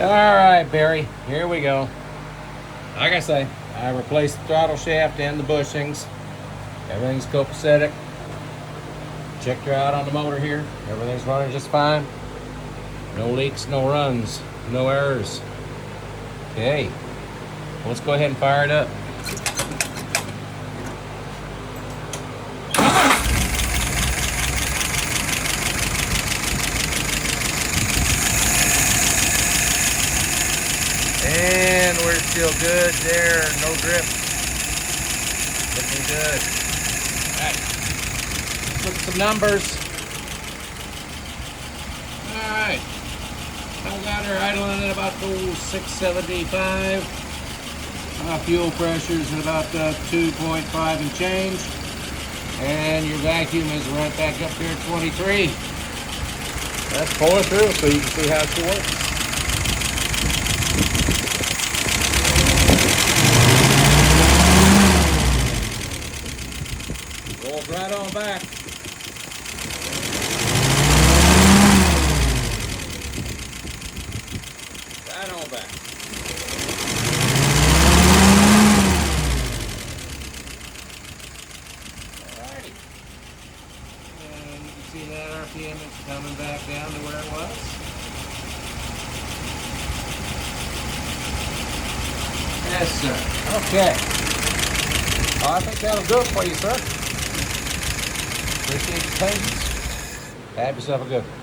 All right, Barry, here we go. Like I say, I replaced the throttle shaft and the bushings. Everything's copacetic. Checked her out on the motor here. Everything's running just fine. No leaks, no runs, no errors. Okay, let's go ahead and fire it up. And we're still good there, no drip. Looking good. All right, let's look at some numbers. All right, I got her idling at about 675. Fuel pressure's at about 2.5 and change. And your vacuum is right back up here at 23. Let's pull her through so you can see how she works. Rolls right on back. Right on back. Alrighty. And you can see that RPM is coming back down to where it was. Yes, sir. Okay. I think that'll do it for you, sir. Appreciate your patience. Have yourself a good one.